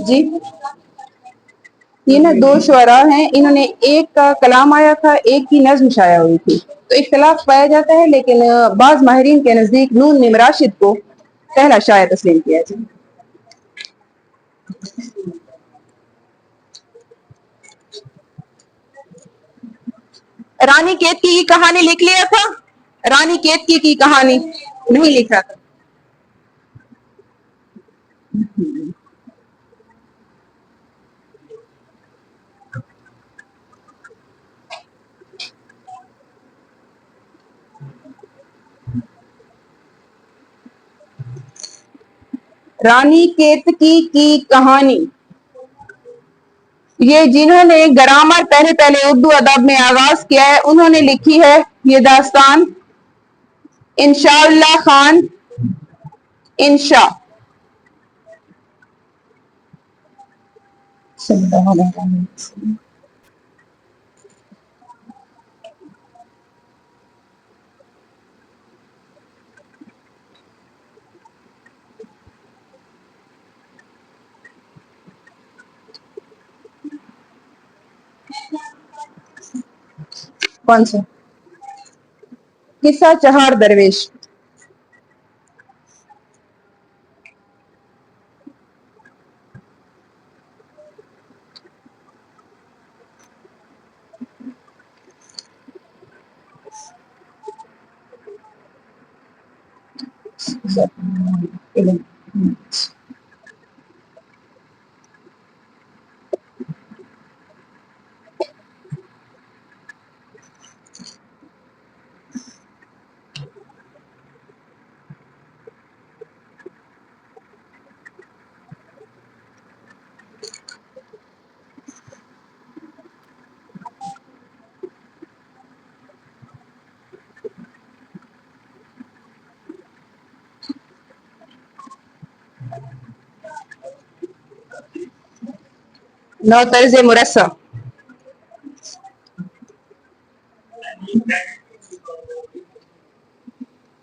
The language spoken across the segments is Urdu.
جی یہ نا دو شعراء ہیں، انہوں نے ایک کا کلام آیا تھا، ایک کی نظم شائع ہوئی تھی، تو اختلاف پایا جاتا ہے، لیکن بعض ماہرین کے نزدیک نون نیم راشد کو پہلا شاعر تسلیم کیا جائے۔ رانی کیتکی کی کہانی لکھ لیا تھا؟ رانی کیتکی کی کہانی نہیں لکھا تھا۔ رانی کیتکی کی کہانی یہ جنہوں نے گرامر پہلے اردو ادب میں آغاز کیا ہے انہوں نے لکھی ہے یہ داستان انشاء اللہ خان انشاء کون سا قصہ چہار درویش؟ نو طرز مرصع؟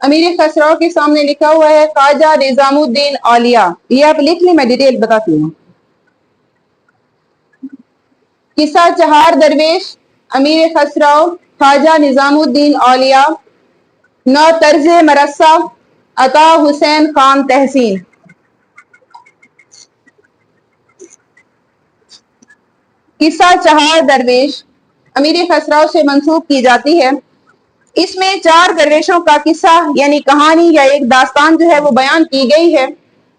امیر خسرو کے سامنے لکھا ہوا ہے خواجہ نظام الدین اولیاء، یہ آپ لکھ لیں، میں ڈیٹیل بتاتی ہوں۔ قصہ چہار درویش، امیر خسرو، خواجہ نظام الدین اولیاء، نو طرز مرصع، عطا حسین خان تحسین۔ قصہ چہار درویش امیر خسرو سے منسوب کی جاتی ہے، اس میں چار درویشوں کا قصہ یعنی کہانی یا ایک داستان جو ہے وہ بیان کی گئی ہے۔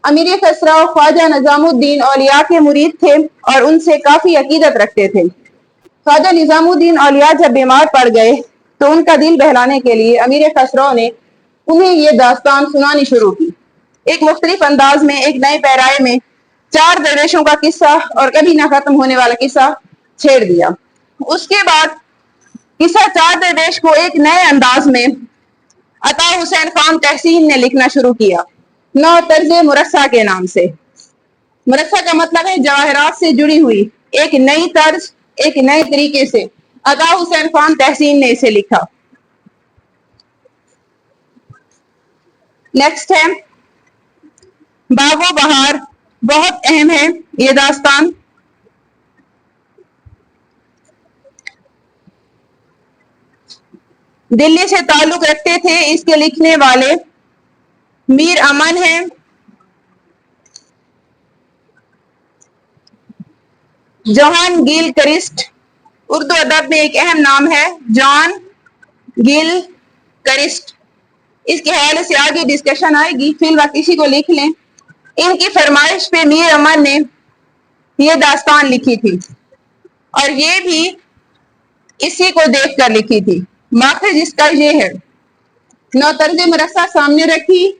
امیر خسرو خواجہ نظام الدین اولیاء کے مرید تھے اور ان سے کافی عقیدت رکھتے تھے۔ خواجہ نظام الدین اولیاء جب بیمار پڑ گئے تو ان کا دل بہلانے کے لیے امیر خسرو نے انہیں یہ داستان سنانی شروع کی، ایک مختلف انداز میں، ایک نئے پیرائے میں چار درویشوں کا قصہ اور کبھی نہ ختم ہونے والا قصہ چھیڑ دیا۔ اس کے بعد قصہ چار درویش کو ایک نئے انداز میں عطا حسین خان تحسین نے لکھنا شروع کیا، نو طرز مرصع کے نام سے۔ مرصع کا مطلب ہے جواہرات سے جڑی ہوئی ایک نئی طرز، ایک نئے طریقے سے عطا حسین خان تحسین نے اسے لکھا۔ نیکسٹ ہے باغ و بہار، بہت اہم ہے یہ داستان۔ دلی سے تعلق رکھتے تھے، اس کے لکھنے والے میر امن ہیں، جوہان گیل کرسٹ، اردو ادب میں ایک اہم نام ہے جان گیل کرسٹ، اس کے حوالے سے آگے ڈسکشن آئے گی، فی الوقت اسی کو لکھ لیں۔ ان کی فرمائش پہ میر امن نے یہ داستان لکھی تھی اور یہ بھی اسی کو دیکھ کر لکھی تھی۔ ماخذ اس کا یہ ہے، نو طرز مرصع سامنے رکھی،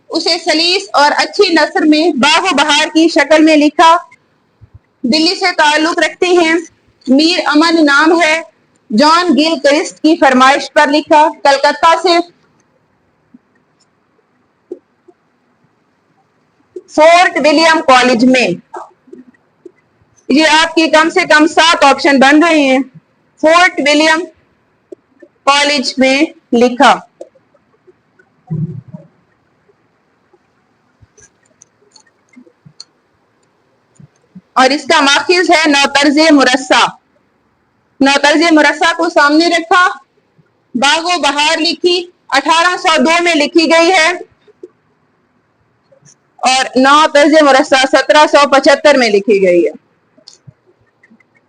اسے سلیس اور اچھی نثر میں باغ و بہار کی شکل میں لکھا۔ دلی سے تعلق رکھتے ہیں، میر امن نام ہے، جان گیل کرسٹ کی فرمائش پر لکھا، کلکتہ سے فورٹ ولیم کالج میں۔ یہ آپ کی کم سے کم 7 آپشن بن رہے ہیں، فورٹ ولیم کالج میں لکھا۔ اور اس کا ماخذ ہے نوترز مرصع. نوترز مرصع کو سامنے رکھا, باغ و بہار لکھی, 1802 میں لکھی گئی ہے, اور نوترز مرصع 1775 میں لکھی گئی ہے.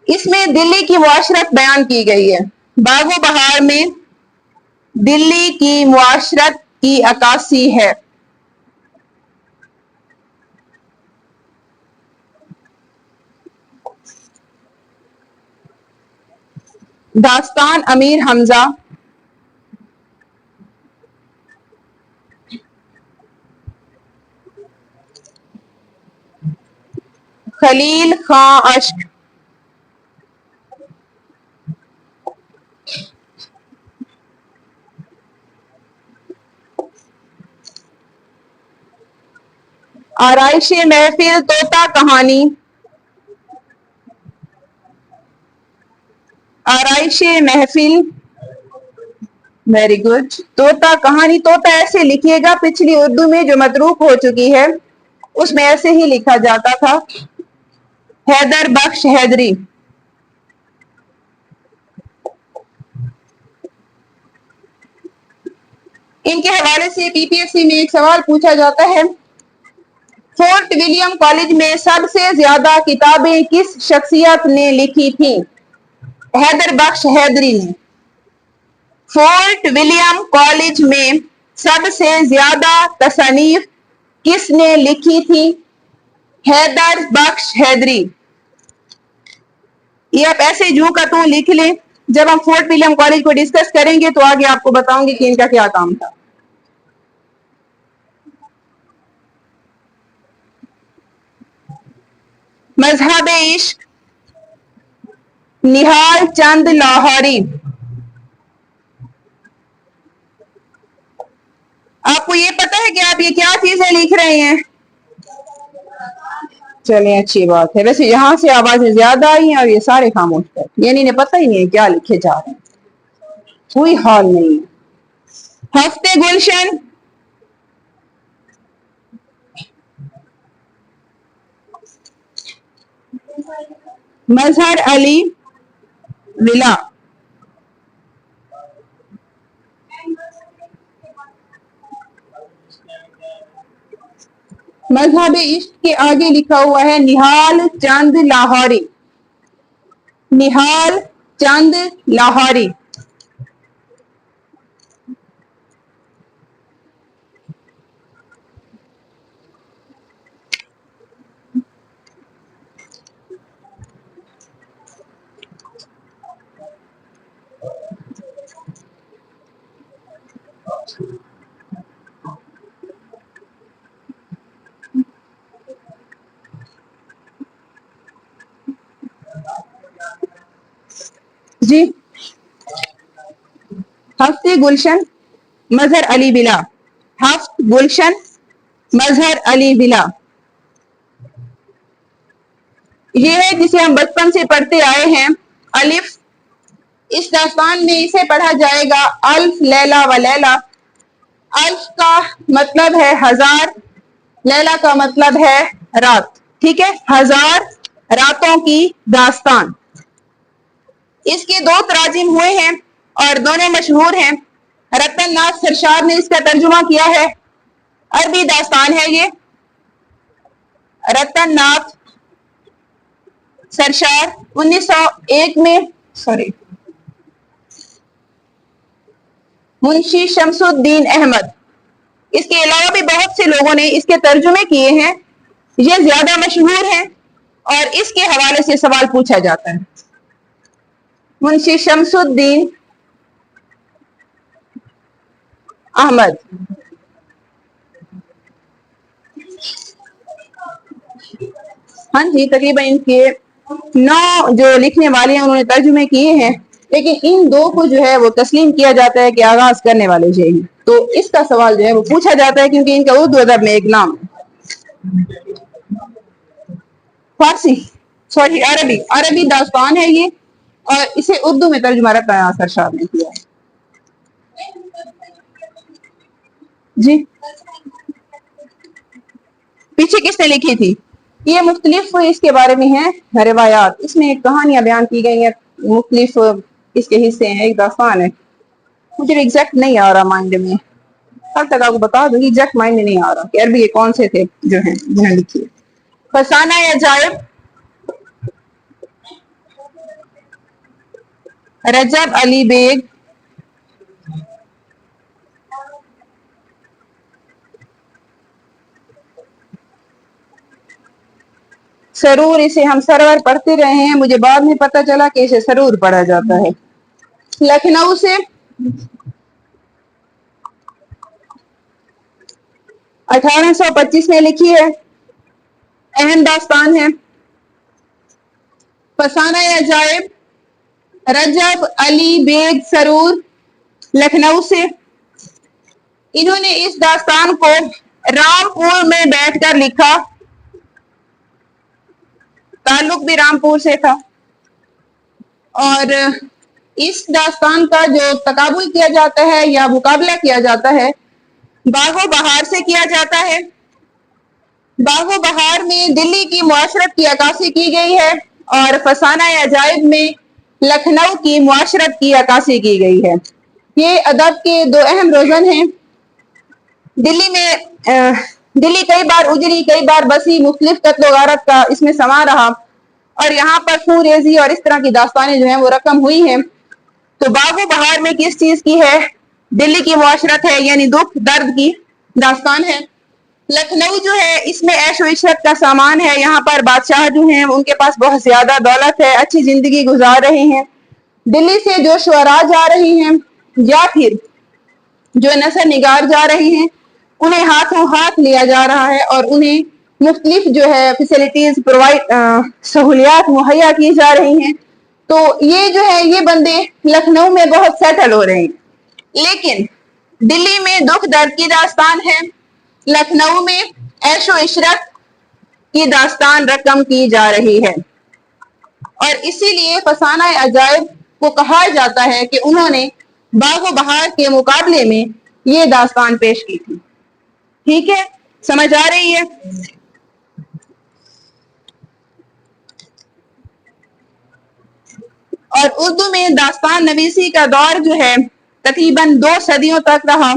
اس میں دلی کی معاشرت بیان کی گئی ہے. باغ و بہار میں دلی کی معاشرت کی عکاسی ہے. داستان امیر حمزہ, خلیل خاں اشک, آرائش محفل طوطا کہانی, آرائش محفل, ویری گڈ. طوطا کہانی, طوطا ایسے لکھیے گا, پچھلی اردو میں جو متروک ہو چکی ہے اس میں ایسے ہی لکھا جاتا تھا. حیدر بخش حیدری. ان کے حوالے سے پی پی ایس سی میں ایک سوال پوچھا جاتا ہے, فورٹ ولیم کالج میں سب سے زیادہ کتابیں کس شخصیت نے لکھی تھیں؟ حیدر بخش حیدری نے. فورٹ ولیم کالج میں سب سے زیادہ تصانیف کس نے لکھی تھی؟ حیدر بخش حیدری. یہ آپ ایسے جو کا تو لکھ لیں, جب ہم فورٹ ولیم کالج کو ڈسکس کریں گے تو آگے آپ کو بتاؤں گی کہ ان کا کیا کام تھا. مذہب عشق, نہال چند لاہوری. آپ کو یہ پتا ہے کہ آپ یہ کیا چیزیں لکھ رہے ہیں؟ چلیں اچھی بات ہے. ویسے یہاں سے آوازیں زیادہ آئی ہیں اور یہ سارے خاموش ہیں, یعنی انہیں پتہ ہی نہیں ہے کیا لکھے جا رہے ہیں, کوئی حال نہیں ہے. ہفتے گلشن, مظہر علی ولا. مذہب عشق کے آگے لکھا ہوا ہے نہال چند لاہوری. نہال چند لاہوری. جی, ہفتے گلشن مظہر علی ولا. ہفت گلشن مظہر علی ولا. یہ ہے جسے ہم بچپن سے پڑھتے آئے ہیں, الف. اس داستان میں اسے پڑھا جائے گا الف لیلا و لیلا. الف کا مطلب ہے ہزار, لیلا کا مطلب ہے رات. ٹھیک ہے, ہزار راتوں کی داستان. اس کے دو تراجم ہوئے ہیں اور دونوں مشہور ہیں. رتن ناتھ سرشار نے اس کا ترجمہ کیا ہے. عربی داستان ہے یہ. رتن ناتھ سرشار 1901 میں, منشی شمس الدین احمد. اس کے علاوہ بھی بہت سے لوگوں نے اس کے ترجمے کیے ہیں, یہ زیادہ مشہور ہیں اور اس کے حوالے سے سوال پوچھا جاتا ہے. منشی شمس الدین احمد. ہاں جی, تقریباً ان کے 9 جو لکھنے والے ہیں انہوں نے ترجمے کیے ہیں, لیکن ان 2 کو جو ہے وہ تسلیم کیا جاتا ہے کہ آغاز کرنے والے جو ہیں, تو اس کا سوال جو ہے وہ پوچھا جاتا ہے کیونکہ ان کا اردو ادب میں ایک نام ہے. فارسی, سوری عربی. عربی داستان ہے یہ, اور اسے اردو میں ترجمہ رتن ناتھ سرشار نے کیا ہے. جی, پیچھے کس نے لکھی تھی؟ یہ مختلف اس کے بارے میں ہیں روایات، اس میں کہانیاں بیان کی گئی ہیں، مختلف اس کے حصے ہیں، ایک داستان ہے، مجھے ایگزیکٹ نہیں آ رہا مائنڈ میں، اب تک آپ کو بتا دوں ایگزیکٹ مائنڈ میں نہیں آ رہا کہ عربی یہ کون سے تھے جو ہیں جنہوں نے لکھی ہے۔ فسانہ عجائب رجب علی بیگ سرور، اسے ہم سرور پڑھتے رہے ہیں، مجھے بعد میں پتہ چلا کہ اسے سرور پڑھا جاتا ہے۔ لکھنؤ سے 1825 میں لکھی ہے، اہم داستان ہے۔ فسانہ عجائب رجب علی بیگ سرور، لکھنؤ سے، انہوں نے اس داستان کو رامپور میں بیٹھ کر لکھا، تعلق بھی رامپور سے تھا، اور اس داستان کا جو تقابل کیا جاتا ہے یا مقابلہ کیا جاتا ہے باغ و بہار سے کیا جاتا ہے۔ باغ و بہار میں دلی کی معاشرت کی عکاسی کی گئی ہے اور فسانہ عجائب میں لکھنؤ کی معاشرت کی عکاسی کی گئی ہے۔ یہ ادب کے دو اہم روزن ہیں۔ دلی کئی بار اجڑی، کئی بار بسی، مختلف قتل و غارت کا اس میں سما رہا، اور یہاں پر خون ریزی اور اس طرح کی داستانیں جو ہیں وہ رقم ہوئی ہیں۔ تو باغ و بہار میں کس چیز کی ہے؟ دلی کی معاشرت ہے، یعنی دکھ درد کی داستان ہے۔ لکھنؤ جو ہے اس میں عیش و عشرت کا سامان ہے، یہاں پر بادشاہ جو ہیں ان کے پاس بہت زیادہ دولت ہے، اچھی زندگی گزار رہے ہیں۔ دلی سے جو شعراء جا رہی ہیں یا پھر جو نثر نگار جا رہے ہیں انہیں ہاتھوں ہاتھ لیا جا رہا ہے اور انہیں مختلف جو ہے فیسلٹیز سہولیات مہیا کی جا رہی ہیں۔ تو یہ جو ہے یہ بندے لکھنؤ میں بہت سیٹل ہو رہے ہیں، لیکن دلی میں دکھ درد کی داستان ہے، لکھنؤ میں عیش و عشرت کی داستان رقم کی جا رہی ہے، اور اسی لیے فسانہ عجائب کو کہا جاتا ہے کہ انہوں نے باغ و بہار کے مقابلے میں یہ داستان پیش کی تھی۔ ٹھیک ہے، سمجھ آ رہی ہے؟ اور اردو میں داستان نویسی کا دور جو ہے تقریباً 2 صدیوں تک رہا۔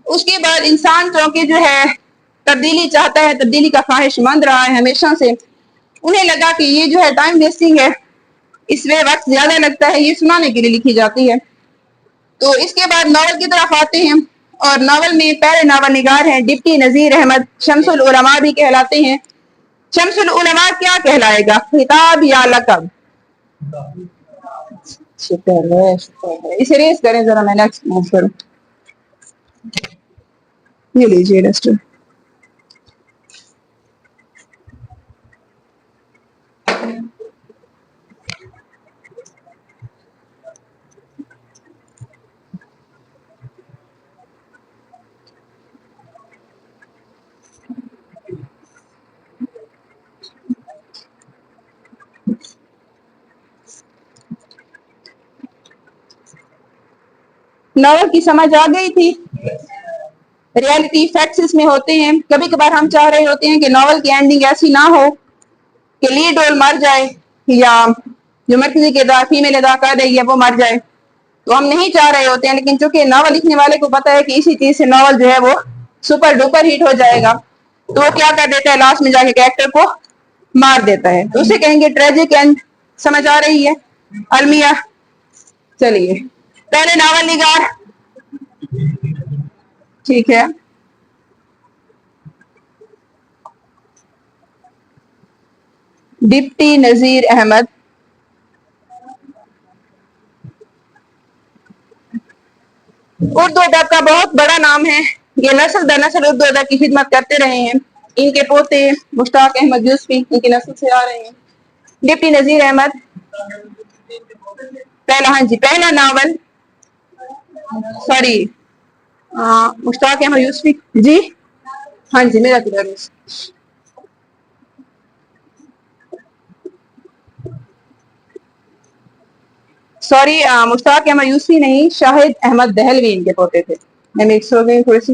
اس کے بعد انسان چونکہ جو ہے تبدیلی چاہتا ہے، تبدیلی کا خواہش مند رہا ہے ہمیشہ سے، انہیں لگا کہ یہ جو ہے ٹائم ویسٹنگ ہے، اس میں وقت زیادہ لگتا ہے، یہ سنانے کے لیے لکھی جاتی ہے۔ تو اس کے بعد ناول کی طرف آتے ہیں، اور ناول میں پہلے ناول نگار ہیں ڈپٹی نذیر احمد، شمس العلماء بھی کہلاتے ہیں۔ شمس العلماء کیا کہلائے گا، خطاب یا لقب؟ شکر ہے، اسے ریز کریں ذرا، میں نیکسٹ موو کروں، یہ لیجیے ڈسٹر۔ ناول کی سمجھ آ گئی تھی؟ ریالٹی فیکٹس اس میں ہوتے ہیں۔ کبھی کبھار ہم چاہ رہے ہوتے ہیں کہ ناول کی اینڈنگ ایسی نہ ہو کہ لیڈ رول مر جائے یا جو مرکزی کردار فیمیل اداکار رہی ہے وہ مر جائے، تو ہم نہیں چاہ رہے ہوتے ہیں، لیکن چونکہ ناول لکھنے والے کو پتا ہے کہ اسی چیز سے ناول جو ہے وہ سپر ڈوپر ہٹ ہو جائے گا، تو وہ کیا کر دیتا ہے، لاسٹ میں جا کے کریکٹر کو مار دیتا ہے، تو اسے کہیں گے ٹریجک اینڈ۔ سمجھ آ رہی ہے المیہ؟ چلیے، پہلے ناول نگار، ٹھیک ہے، ڈپٹی نذیر احمد۔ اردو ادب کا بہت بڑا نام ہے، یہ نسل در نسل اردو ادب کی خدمت کرتے رہے ہیں، ان کے پوتے مشتاق احمد یوسفی ان کی نسل سے آ رہے ہیں۔ ڈپٹی نذیر احمد پہلا، ہاں جی، پہلا ناول، سوری، مشتاق احمد یوسفی جی، ہاں جی، میرا کدھر، سوری، مشتاق احمد یوسفی نہیں، شاہد احمد دہلوی ان کے پوتے تھے، میں مکس ہو گئی تھوڑی سی۔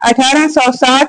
1860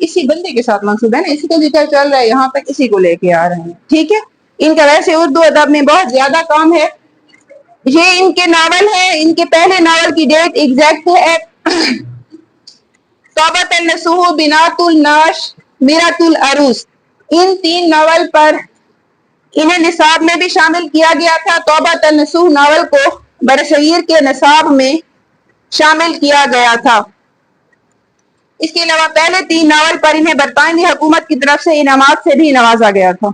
اسی بندے کے ساتھ منسوب ہے نا, اسی کا ذکر چل رہا ہے یہاں تک, اسی کو لے کے آ رہے ہیں. ٹھیک ہے, ان کا ویسے اردو ادب میں بہت زیادہ کام ہے. یہ ان کے ناول ہیں, ان کے پہلے ناول کی ڈیٹ ایگزیکٹ ہے توبۃ النصوح, بنات الناش, میرۃ العروس. ان 3 ناول پر انہیں نصاب میں بھی شامل کیا گیا تھا. توبۃ النصوح ناول کو برصغیر کے نصاب میں شامل کیا گیا تھا. اس کے علاوہ پہلے 3 ناول پر انہیں برطانوی حکومت کی طرف سے انعامات سے بھی نوازا گیا تھا.